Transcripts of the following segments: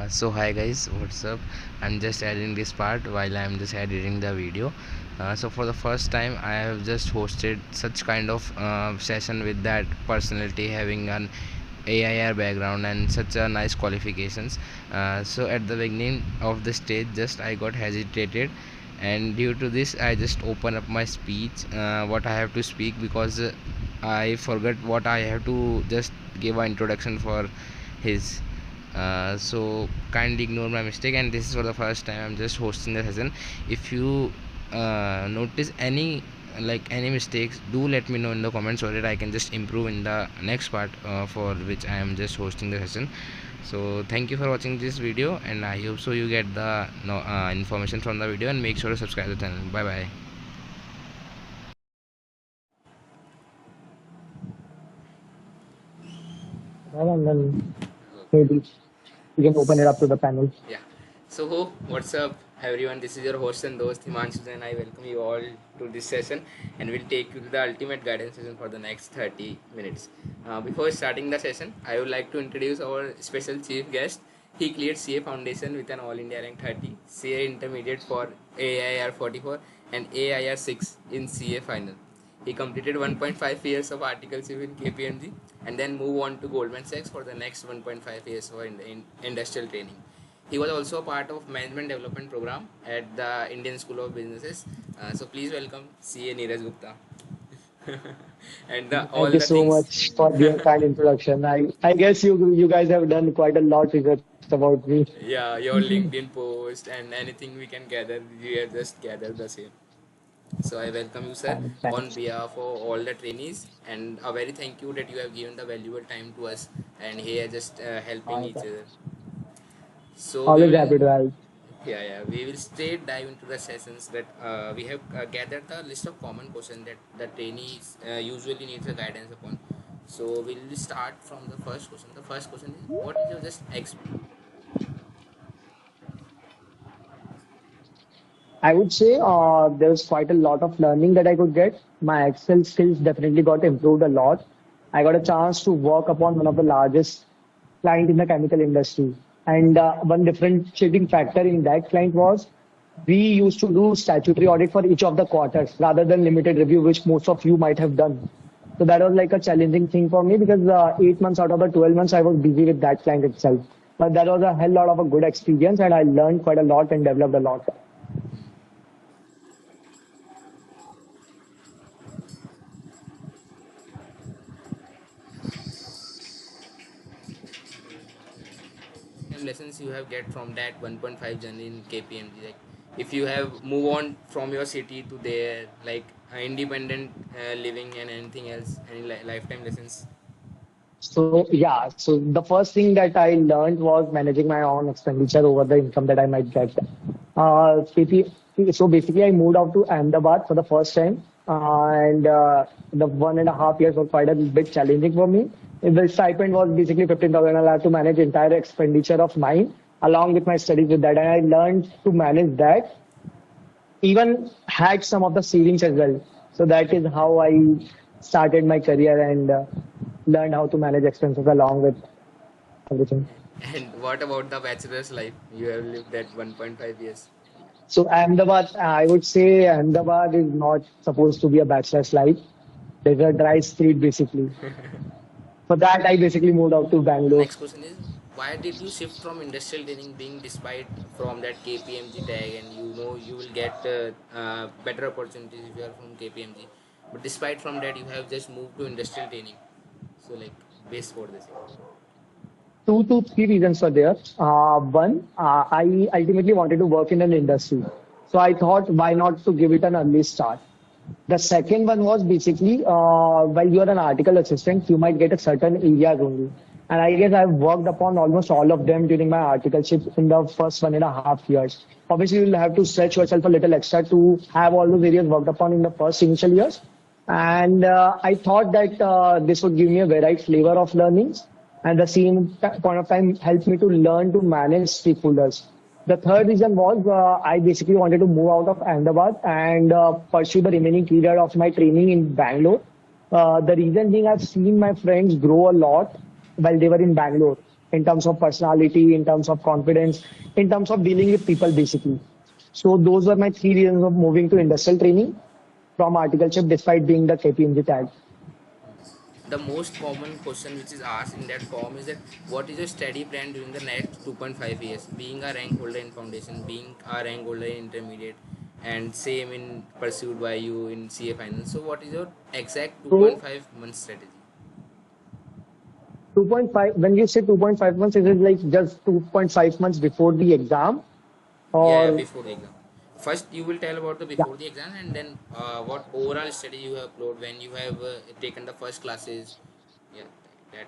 So hi guys, what's up? I'm just adding this part while I'm just editing the video. So for the first time I have just hosted such kind of session with that personality having an AIR background and such a nice qualifications. So at the beginning of the stage just I got hesitated, and due to this I just open up my speech, what I have to speak, because I forgot what I have to just give an introduction for his. So kindly ignore my mistake, and this is for the first time I'm just hosting the session. If you notice any mistakes, do let me know in the comments so that I can just improve in the next part for which I am just hosting the session. So thank you for watching this video, and I hope so you get the information from the video, and make sure to subscribe to the channel. Bye bye. Well, and then maybe we can open it up to the panel. Yeah. So what's up, everyone? This is your host and host Himanshu, and I welcome you all to this session, and we'll take you to the ultimate guidance session for the next 30 minutes. Before starting the session, I would like to introduce our special chief guest. He cleared CA Foundation with an All India rank 30, CA Intermediate for AIR 44, and AIR 6 in CA final. He completed 1.5 years of articleship in KPMG and then moved on to Goldman Sachs for the next 1.5 years for industrial training. He was also a part of management development program at the Indian School of Businesses. So please welcome CA Neeraj Gupta. And all Thank you the so things. much for your kind introduction. I guess you guys have done quite a lot research about me. Yeah, your LinkedIn post and anything we can gather, we have just gathered the same. So I welcome you, sir, on Thanks. behalf of all the trainees, and a very thank you that you have given the valuable time to us and here just helping each other. So we Always will, happy to help. yeah, we will straight dive into the sessions that we have gathered the list of common questions that the trainees usually needs a guidance upon. So we'll start from the first question. The first question is, what is your just I would say there's quite a lot of learning that I could get. My Excel skills definitely got improved a lot. I got a chance to work upon one of the largest client in the chemical industry. And one differentiating factor in that client was we used to do statutory audit for each of the quarters rather than limited review, which most of you might have done. So that was like a challenging thing for me because 8 months out of the 12 months I was busy with that client itself. But that was a hell lot of a good experience and I learned quite a lot and developed a lot. lessons you have get from that 1.5 journey in KPMG? Like, if you have move on from your city to there, like independent living and anything else, any lifetime lessons? So yeah, so the first thing that I learned was managing my own expenditure over the income that I might get. So basically, I moved out to Ahmedabad for the first time, and the 1.5 years were quite a bit challenging for me. The stipend was basically 15,000. I had to manage entire expenditure of mine along with my studies with that, and I learned to manage that. Even had some of the savings as well. So that is how I started my career and learned how to manage expenses along with everything. And what about the bachelor's life? You have lived that 1.5 years. So Ahmedabad, I would say Ahmedabad is not supposed to be a bachelor's life. There's a dry street basically. For that, I basically moved out to Bangalore. Next question is, why did you shift from industrial training, being despite from that KPMG tag, and you know you will get better opportunities if you are from KPMG, but despite from that you have just moved to industrial training? So like base for this. Two to three reasons were there. One, I ultimately wanted to work in an industry. So I thought, why not to give it an early start? The second one was basically, while you are an article assistant, you might get a certain areas only. And I guess I've worked upon almost all of them during my articleship in the first 1.5 years. Obviously, you'll have to stretch yourself a little extra to have all those areas worked upon in the first initial years. And I thought that this would give me a varied flavor of learnings and the same point of time helped me to learn to manage stakeholders. The third reason was I basically wanted to move out of Ahmedabad and pursue the remaining period of my training in Bangalore. The reason being I've seen my friends grow a lot while they were in Bangalore. in terms of personality, in terms of confidence, in terms of dealing with people basically. So those were my three reasons of moving to industrial training from articleship despite being the KPMG tag. The most common question which is asked in that form is that what is your study plan during the next 2.5 years, being a rank holder in foundation, being a rank holder in intermediate, and same in pursued by you in CA finance. So what is your exact So 2.5 month strategy? 2.5, when you say 2.5 months, is it like just 2.5 months before the exam Yeah, or before the exam. First, you will tell about the yeah? before the exam, and then what overall study you have upload when you have taken the first classes. Yeah, that.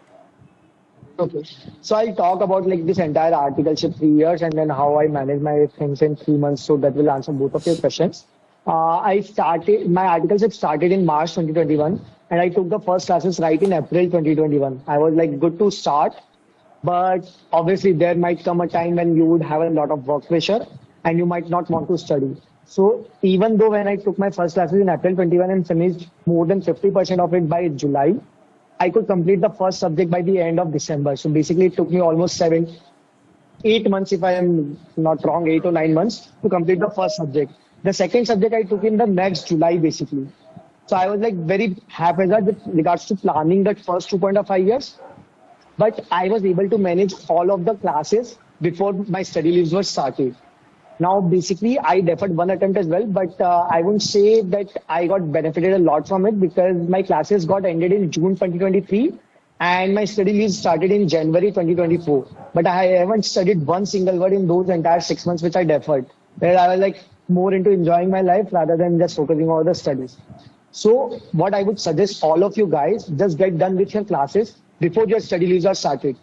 Okay. So I'll talk about like this entire articleship 3 years and then how I manage my things in 3 months. So that will answer both of your questions. My articleship started in March 2021 and I took the first classes right in April 2021. I was like good to start, but obviously there might come a time when you would have a lot of work pressure and you might not want to study. So even though when I took my first classes in April 21 and finished more than 50% of it by July, I could complete the first subject by the end of December. So basically, it took me almost 8 months, if I am not wrong, 8 or 9 months to complete the first subject. The second subject I took in the next July, basically. So I was like very haphazard with regards to planning that first 2.5 years. But I was able to manage all of the classes before my study leaves were started. Now, basically, I deferred one attempt as well, but I wouldn't say that I got benefited a lot from it because my classes got ended in June 2023 and my study leave started in January 2024. But I haven't studied one single word in those entire 6 months which I deferred, where I was like more into enjoying my life rather than just focusing on the studies. So, what I would suggest all of you guys, just get done with your classes before your study leaves are started.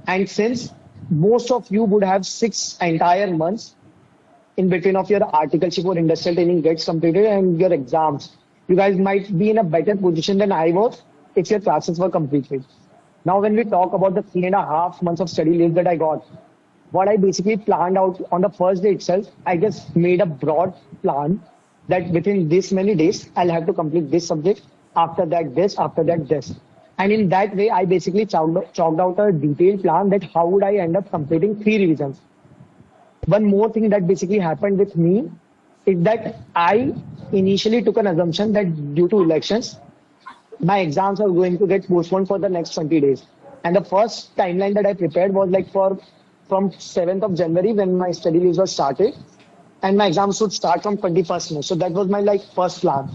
And since most of you would have 6 entire months in between of your articleship or industrial training gets completed and your exams, you guys might be in a better position than I was if your classes were completed. Now, when we talk about the 3.5 months of study leave that I got, what I basically planned out on the first day itself, I just made a broad plan that within this many days, I'll have to complete this subject, after that this, after that this. And in that way, I basically chalked out a detailed plan that how would I end up completing 3 revisions. One more thing that basically happened with me is that I initially took an assumption that due to elections, my exams are going to get postponed for the next 20 days. And the first timeline that I prepared was like for from 7th of January when my study leaves were started and my exams would start from 21st May. So that was my like first plan.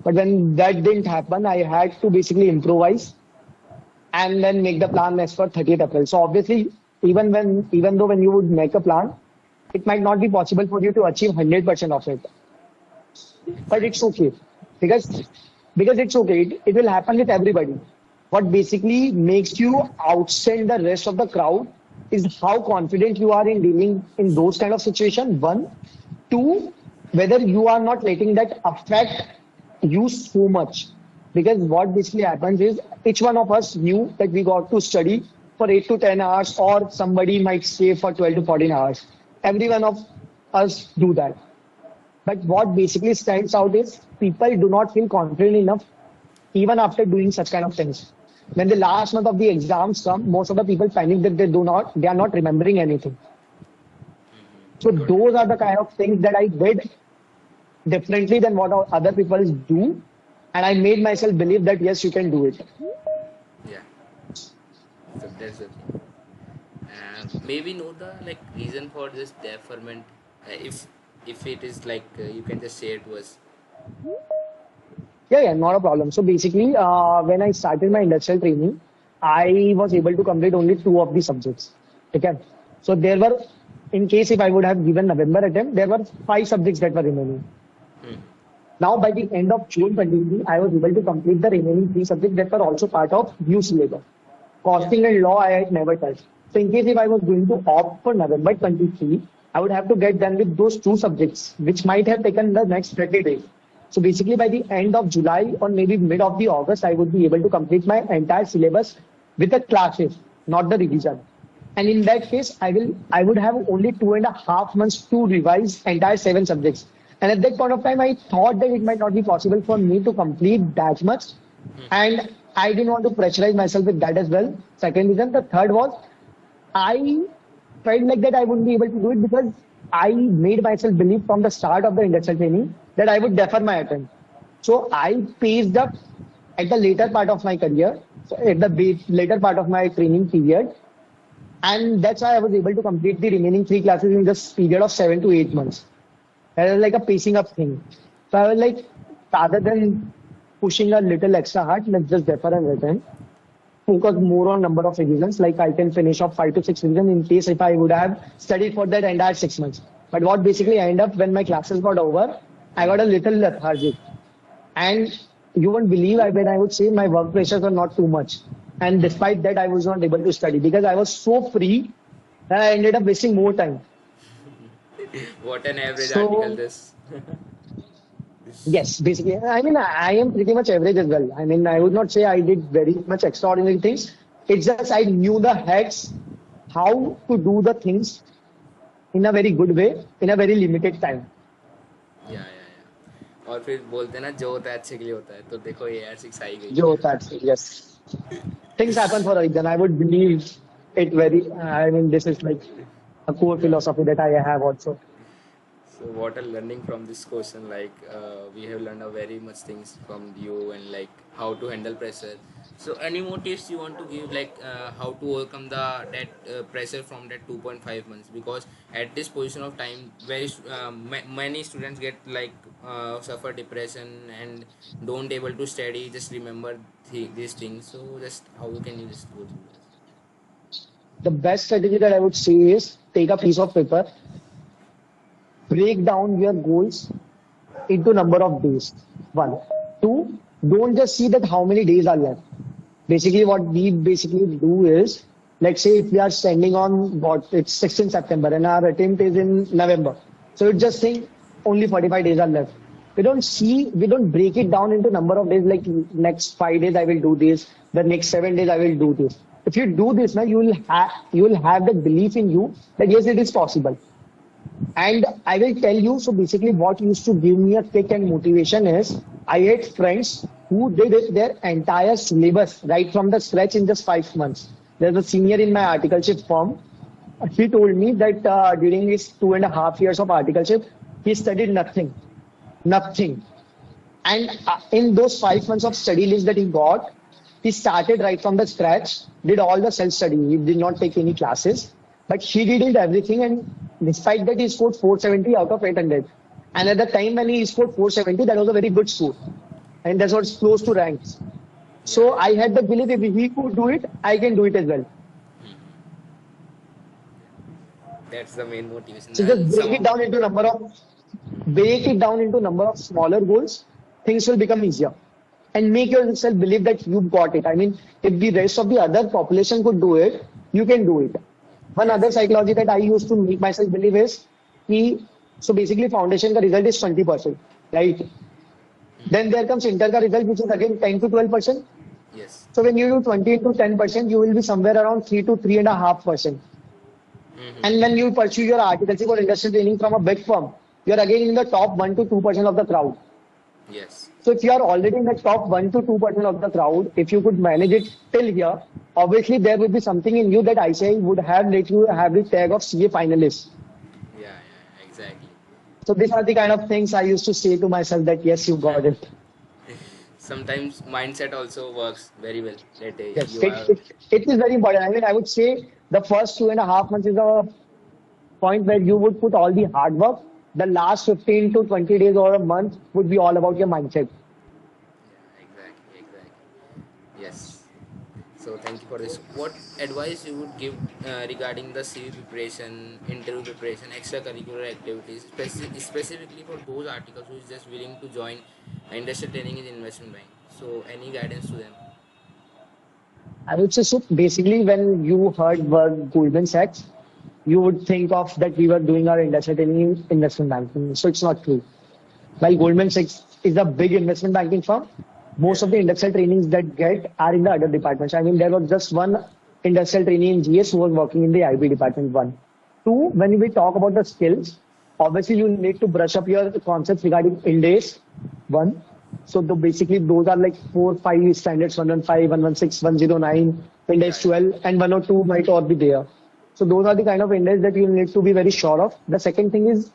But when that didn't happen, I had to basically improvise and then make the plan as for 30th April. So obviously, even though when you would make a plan, it might not be possible for you to achieve 100% of it. But it's okay because it's okay. It will happen with everybody. What basically makes you outstand the rest of the crowd is how confident you are in dealing in those kind of situation. One, two, whether you are not letting that affect you so much. Because what basically happens is each one of us knew that we got to study for 8 to 10 hours or somebody might stay for 12 to 14 hours. Every one of us do that. But what basically stands out is people do not feel confident enough even after doing such kind of things. When the last month of the exams come, most of the people panic that they are not remembering anything. So Got it. those are the kind of things that I did differently than what other people do. And I made myself believe that yes, you can do it. Yeah. So that's the thing. Maybe know the like reason for this deferment. If it is like you can just share to us. Yeah, not a problem. So basically, when I started my industrial training, I was able to complete only two of the subjects. Okay. So there were, in case if I would have given November attempt, there were 5 subjects that were remaining. Hmm. Now, by the end of June 2023, I was able to complete the remaining 3 subjects that were also part of new syllabus. Costing and law, I had never touched. So, in case if I was going to opt for November 23, I would have to get done with those 2 subjects, which might have taken the next 30 days. So, basically, by the end of July or maybe mid of the August, I would be able to complete my entire syllabus with the classes, not the revision. And in that case, I would have only 2.5 months to revise entire 7 subjects. And at that point of time, I thought that it might not be possible for me to complete that much. And I didn't want to pressurize myself with that as well. Second reason. The third was I felt like that I wouldn't be able to do it because I made myself believe from the start of the industrial training that I would defer my attempt. So I paced up at the later part of my career, so at the later part of my training period, and that's why I was able to complete the remaining three classes in this period of 7 to 8 months. That was like a pacing up thing. So I was like, rather than pushing a little extra hard, let's just defer and return. Focus more on number of revisions. Like I can finish off 5 to 6 revisions in case if I would have studied for that entire 6 months. But what basically I end up when my classes got over, I got a little lethargic. And you won't believe when I would say my work pressures were not too much. And despite that, I was not able to study because I was so free that I ended up wasting more time. What an average article So this. yes, basically, I mean, I am pretty much average as well. I mean, I would not say I did very much extraordinary things. It's just I knew the hacks, how to do the things in a very good way, in a very limited time. या और फिर बोलते हैं ना जो होता है अच्छे के लिए होता है तो देखो ये यार सिक्स आई गई. Joe, that's it, yes. Things happen for a reason. I would believe it very, I mean, this is like a core philosophy that I have also. So what are learning from this question? Like we have learned a very much things from you and like how to handle pressure. So any more tips you want to give, like how to overcome the that pressure from that 2.5 months? Because at this position of time, many students get like suffer depression and don't able to study. Just remember these things. So just how can you just go through this? The best strategy that I would say is take a piece of paper, break down your goals into number of days. One. Two, don't just see that how many days are left. Basically, what we basically do is, let's say if we are standing on what it's 16 September and our attempt is in November. So it's just saying only 45 days are left. We don't break it down into number of days like next 5 days I will do this, the next 7 days I will do this. If you do this, now you will have that belief in you that yes, it is possible. And I will tell you, so basically what used to give me a kick and motivation is I had friends who did their entire syllabus right from the scratch in just 5 months. There's a senior in my articleship firm. He told me that during his 2.5 years of articleship, he studied nothing. Nothing. And in those 5 months of study list that he got, he started right from the scratch, did all the self-study. He did not take any classes, but he did everything. And despite that, he scored 470 out of 800. And at the time when he scored 470, that was a very good score. And that's what's close to ranks. So I had the belief if he could do it, I can do it as well. That's the main motivation. So just break it down into number of smaller goals, things will become easier. And make yourself believe that you've got it. I mean, if the rest of the other population could do it, you can do it. One other psychology that I used to make myself believe is, so basically foundation ka result is 20%, right? Then there comes inter ka result, which is again 10 to 12%. Yes. So when you do 20 to 10%, you will be somewhere around 3 to 3.5%. And when you pursue your articleship or industrial training from a big firm, you're again in the top 1 to 2% of the crowd. Yes. So if you are already in the top 1 to 2% of the crowd, if you could manage it till here, obviously there would be something in you that I say would have let you have the tag of CA finalist. Yeah, exactly. So these are the kind of things I used to say to myself that yes, you got it. Sometimes mindset also works very well. Yes, it is very important. I mean, I would say the first 2.5 months is a point where you would put all the hard work. The last 15 to 20 days or a month would be all about your mindset. Yeah, exactly. Yes. So thank you for this. What advice you would give regarding the CV preparation, interview preparation, extracurricular activities, specifically for those articles who is just willing to join industrial training in investment bank? So any guidance to them? I would say so. Basically, when you heard word Goldman Sachs, you would think of that we were doing our industrial training in investment banking. So it's not true. While Goldman Sachs is a big investment banking firm, most of the industrial trainings that get are in the other departments. I mean, there was just one industrial trainee in GS who was working in the IB department. One. Two, when we talk about the skills, obviously you need to brush up your concepts regarding Ind-AS. One. So basically those are like 4-5 standards, 115, 116, 109, Ind-AS 12, and 102 might all be there. So those are the kind of index that you need to be very sure of. The second thing is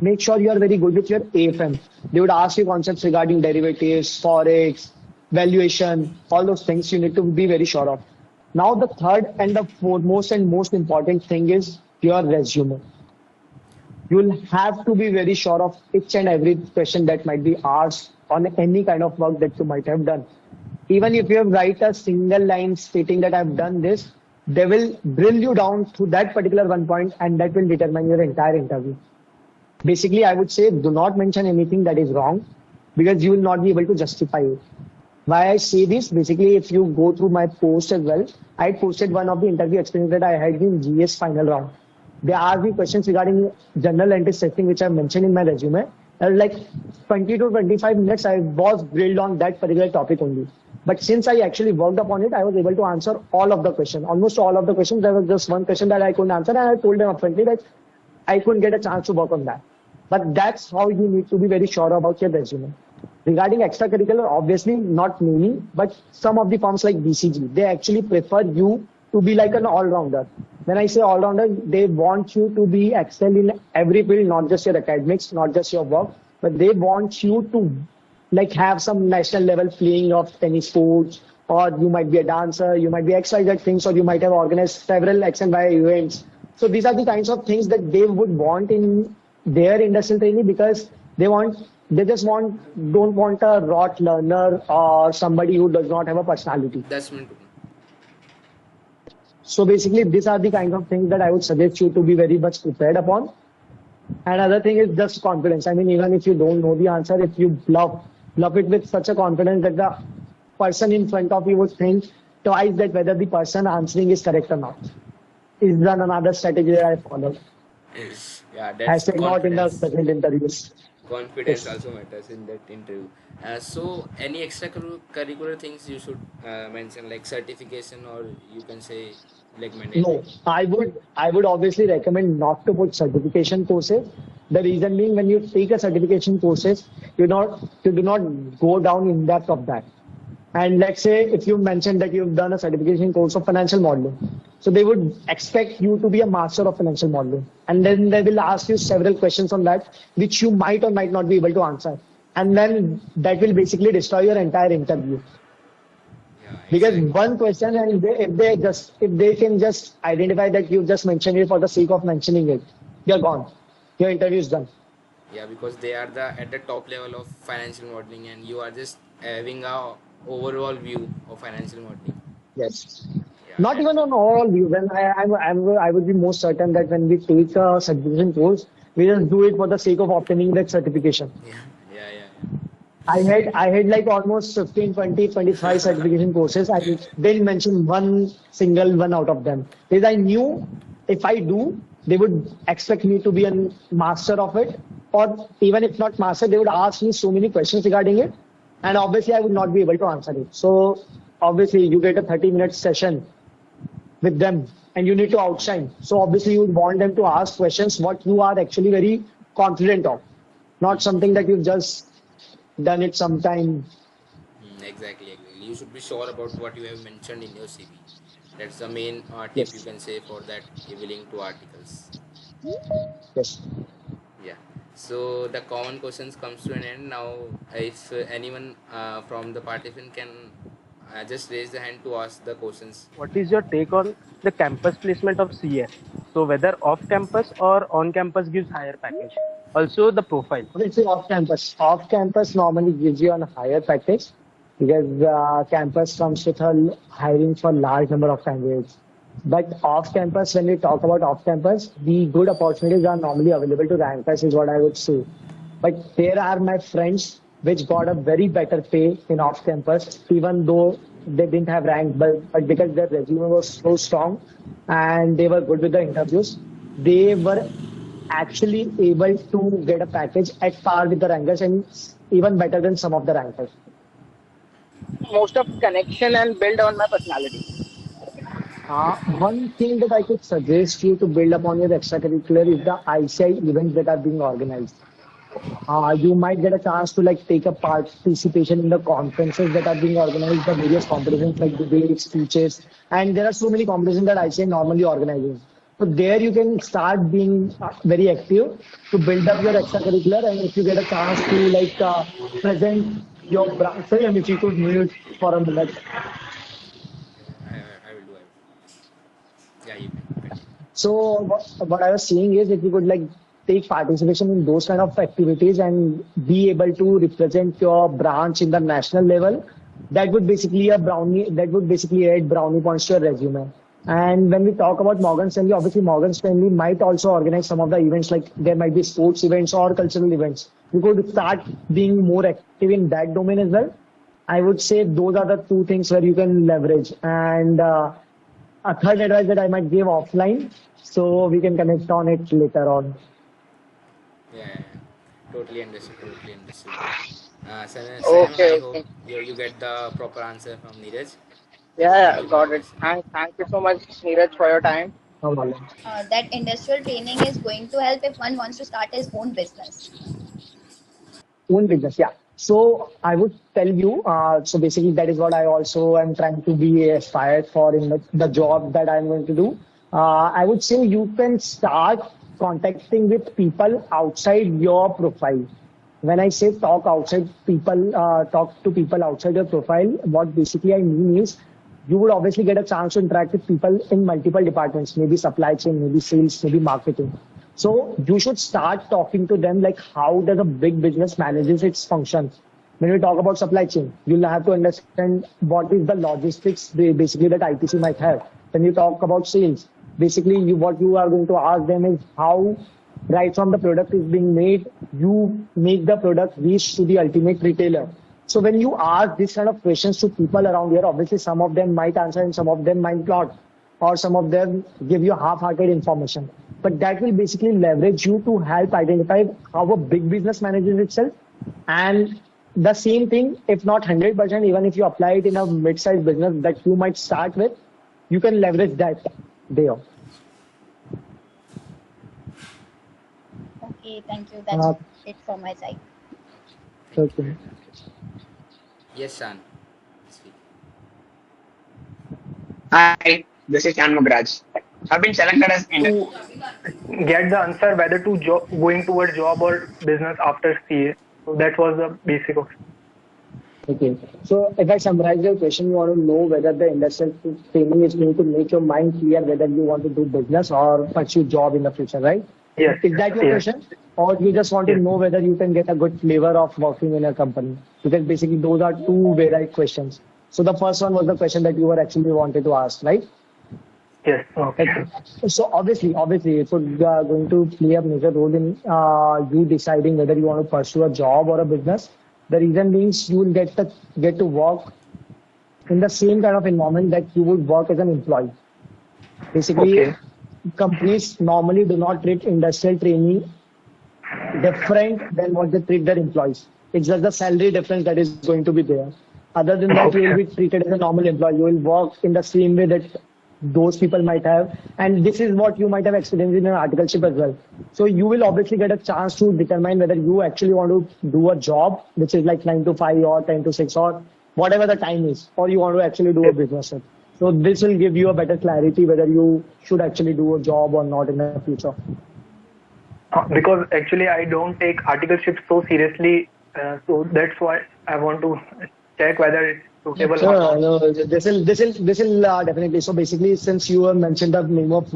make sure you are very good with your AFM. They would ask you concepts regarding derivatives, forex, valuation, all those things you need to be very sure of. Now the third and the foremost and most important thing is your resume. You'll have to be very sure of each and every question that might be asked on any kind of work that you might have done. Even if you have write a single line stating that I've done this, they will drill you down to that particular one point and that will determine your entire interview. Basically, I would say do not mention anything that is wrong because you will not be able to justify it. Why I say this, basically, if you go through my post as well, I posted one of the interview experience that I had in GS final round. They asked me questions regarding general entity testing, which I mentioned in my resume. And like 20 to 25 minutes, I was grilled on that particular topic only. But since I actually worked upon it, I was able to answer all of the questions, almost all of the questions. There was just one question that I couldn't answer, and I told them upfrontly that I couldn't get a chance to work on that. But that's how you need to be very sure about your resume. Regarding extracurricular, obviously not many, but some of the firms like BCG, they actually prefer you to be like an all-rounder. When I say all-rounder, they want you to be excel in every field, not just your academics, not just your work, but they want you to like have some national level playing of any sports, or you might be a dancer, you might be XYZ things, or you might have organized several X and Y events. So these are the kinds of things that they would want in their industrial trainee because they just don't want a rot learner or somebody who does not have a personality. That's meant to be. So basically, these are the kind of things that I would suggest you to be very much prepared upon. And other thing is just confidence. I mean, even if you don't know the answer, if you bluff it with such a confidence that the person in front of you would think twice that whether the person answering is correct or not. Is then another strategy that I follow. Yeah, that's Hashtag not in the confidence. present interviews. Confidence Yes. also matters in that interview. So, any extracurricular things you should mention, like certification, or you can say like mandatory. No, I would obviously recommend not to put certification courses. The reason being when you take a certification courses, you do not go down in depth of that. And let's say if you mentioned that you've done a certification course of financial modeling, so they would expect you to be a master of financial modeling. And then they will ask you several questions on that, which you might or might not be able to answer. And then that will basically destroy your entire interview. Yeah, Because exactly. one question, and if they can just identify that you just mentioned it for the sake of mentioning it, you're gone. Your interview is done. Yeah, because they are the at the top level of financial modeling, and you are just having a overall view of financial modeling. Yes. Yeah, Not that. even on all view. When I would be most certain that when we take a certification course, we just do it for the sake of obtaining that certification. Yeah, yeah, yeah, I had like almost 15, 20, 25 certification courses. I didn't mention one single one out of them. Because I knew if I do, they would expect me to be a master of it. Or even if not master, they would ask me so many questions regarding it. And obviously I would not be able to answer it. So obviously you get a 30-minute session with them and you need to outshine. So obviously you would want them to ask questions what you are actually very confident of, not something that you've just done it sometime. Exactly, exactly. You should be sure about what you have mentioned in your CV. That's the main tip you Yes. can say for that evening to articles. Yes. Yeah. So the common questions comes to an end now. If anyone from the participant can just raise the hand to ask the questions. What is your take on the campus placement of CA? So whether off campus or on campus gives higher package. Also the profile. Obviously off campus. Off campus normally gives you a higher package because campus comes with a hiring for large number of candidates. But off campus, when we talk about off campus, the good opportunities are normally available to rankers is what I would say. But there are my friends which got a very better pay in off campus, even though they didn't have rank, but because their resume was so strong and they were good with the interviews, they were actually able to get a package at par with the rankers and even better than some of the rankers. Most of connection and build on my personality. One thing that I could suggest you to build upon your extracurricular is the ICI events that are being organized. You might get a chance to like take a participation in the conferences that are being organized, the various competitions like debates, speeches, and there are so many competitions that I say normally organizes. So there you can start being very active to build up your extracurricular, and if you get a chance to like present your brand, sorry, if you could mute for a minute. I will do. Yeah, you can continue. So what I was saying is if you could like take participation in those kind of activities and be able to represent your branch in the national level, that would basically add brownie points to your resume. And when we talk about Morgan Stanley, obviously Morgan Stanley might also organize some of the events, like there might be sports events or cultural events. You could start being more active in that domain as well. I would say those are the two things where you can leverage. And a third advice that I might give offline, so we can connect on it later on. Yeah. Totally understood. Totally understood. Sam, I Okay, hope okay. you get the proper answer from Neeraj. Yeah, Thank yeah, you for got it. this. Thank you so much, Neeraj, for your time. No problem. That industrial training is going to help if one wants to start his own business. Own business, yeah. So I would tell you, so basically that is what I also am trying to be aspired for in the job that I'm going to do. I would say you can start contacting with people outside your profile. When I say talk to people outside your profile, what basically I mean is you would obviously get a chance to interact with people in multiple departments, maybe supply chain, maybe sales, maybe marketing. So you should start talking to them like how does a big business manages its functions. When we talk about supply chain, you'll have to understand what is the logistics basically that ITC might have. When you talk about sales, basically what you are going to ask them is how right from the product is being made, you make the product reach to the ultimate retailer. So when you ask this kind of questions to people around here, obviously some of them might answer and some of them might not, or some of them give you half-hearted information. But that will basically leverage you to help identify how a big business manages itself. And the same thing, if not 100%, even if you apply it in a mid-sized business that you might start with, you can leverage that there. Okay, thank you. That's Uh, it from my side. Thank you. okay. Yes, Shan. Speak. Hi, this is Jan Mugraj. I've been selected as To get the answer whether to going towards job or business after CA. So that was the basic of. Okay. So if I summarize your question, you want to know whether the industrial training is going to make your mind clear whether you want to do business or pursue job in the future, right? Yes, Is that your yes, question? Or you just want to yes. know whether you can get a good flavor of working in a company? Because basically those are two varied questions. So the first one was the question that you were actually wanted to ask, right? Yes. Okay. Okay. So obviously, it's going to play a major role in you deciding whether you want to pursue a job or a business. The reason means you will get to work in the same kind of environment that you would work as an employee. Basically, Okay. companies normally do not treat industrial trainee different than what they treat their employees. It's just the salary difference that is going to be there. Other than that, you will Okay. be treated as a normal employee. You will work in the same way that those people might have. And this is what you might have experienced in an articleship as well. So you will obviously get a chance to determine whether you actually want to do a job, which is like 9 to 5 or 10 to 6 or whatever the time is, or you want to actually do a Yes. business. So this will give you a better clarity whether you should actually do a job or not in the future. Because actually I don't take articleship so seriously, so that's why I want to check whether it's suitable or Sure, not. no, this will definitely. So basically, since you have mentioned the name of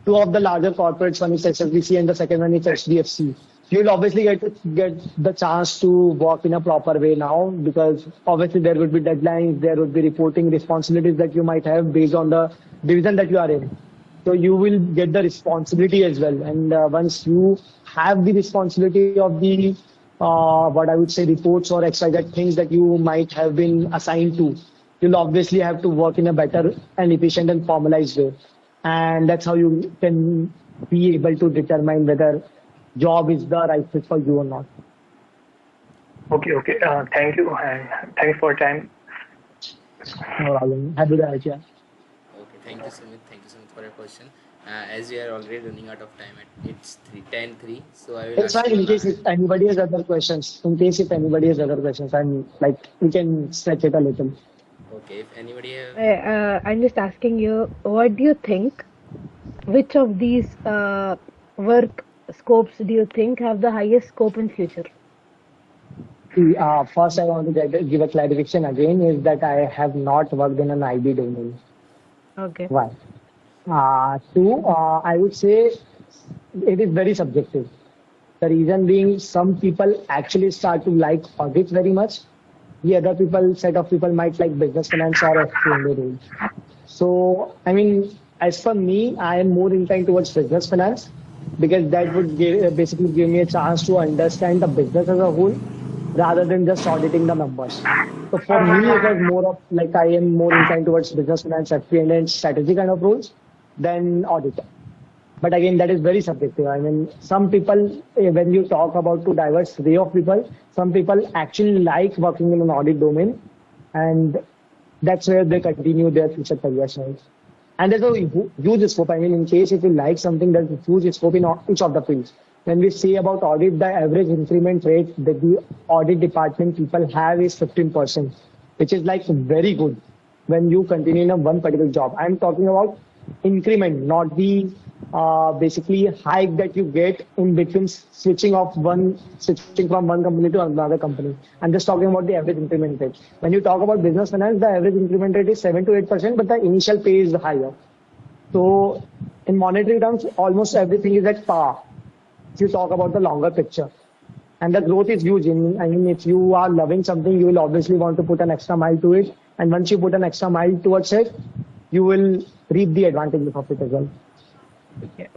two of the larger corporates, one is HSBC and the second one is HDFC. You'll obviously get the chance to work in a proper way now because obviously there would be deadlines, there would be reporting responsibilities that you might have based on the division that you are in. So you will get the responsibility as well. And once you have the responsibility of the what I would say reports or XYZ things that you might have been assigned to, you'll obviously have to work in a better and efficient and formalized way. And that's how you can be able to determine whether job is the right fit for you or not. Okay, okay. Thank you and thanks for your time. No problem. Happy to help you. Okay, thank you, Sumit. Thank you, Sumit, for your question. As we are already running out of time, it's 10:03, so I will It's ask fine you in case last. if anybody has other questions. In case if anybody has other questions, I'm like we can stretch it a little. Okay, if anybody have. I'm just asking you, what do you think? Which of these work scopes do you think have the highest scope in future? First, I want to give a clarification again is that I have not worked in an IB domain. Okay. Why? Two, I would say it is very subjective. The reason being, some people actually start to like audit very much. The other people, set of people might like business finance or FP&A roles. So, I mean, as for me, I am more inclined towards business finance because that would basically give me a chance to understand the business as a whole rather than just auditing the numbers. So for me, it was more of like I am more inclined towards business finance, FP&A, and strategy kind of roles than audit. But again, that is very subjective. I mean, some people, when you talk about to diverse way of people, some people actually like working in an audit domain, and that's where they continue their future career choice. And there's a huge scope. I mean, in case if you like something, there's a huge scope in each of the fields. When we say about audit, the average increment rate that the audit department people have is 15%, which is like very good when you continue in a one particular job. I'm talking about increment, not the basically hike that you get in between switching from one company to another company. I'm just talking about the average increment rate. When you talk about business finance, the average increment rate is 7 to 8%, but the initial pay is higher. So in monetary terms, almost everything is at par. If you talk about the longer picture. And the growth is huge. I mean, if you are loving something, you will obviously want to put an extra mile to it. And once you put an extra mile towards it, you will reap the advantages of it as well. Yeah.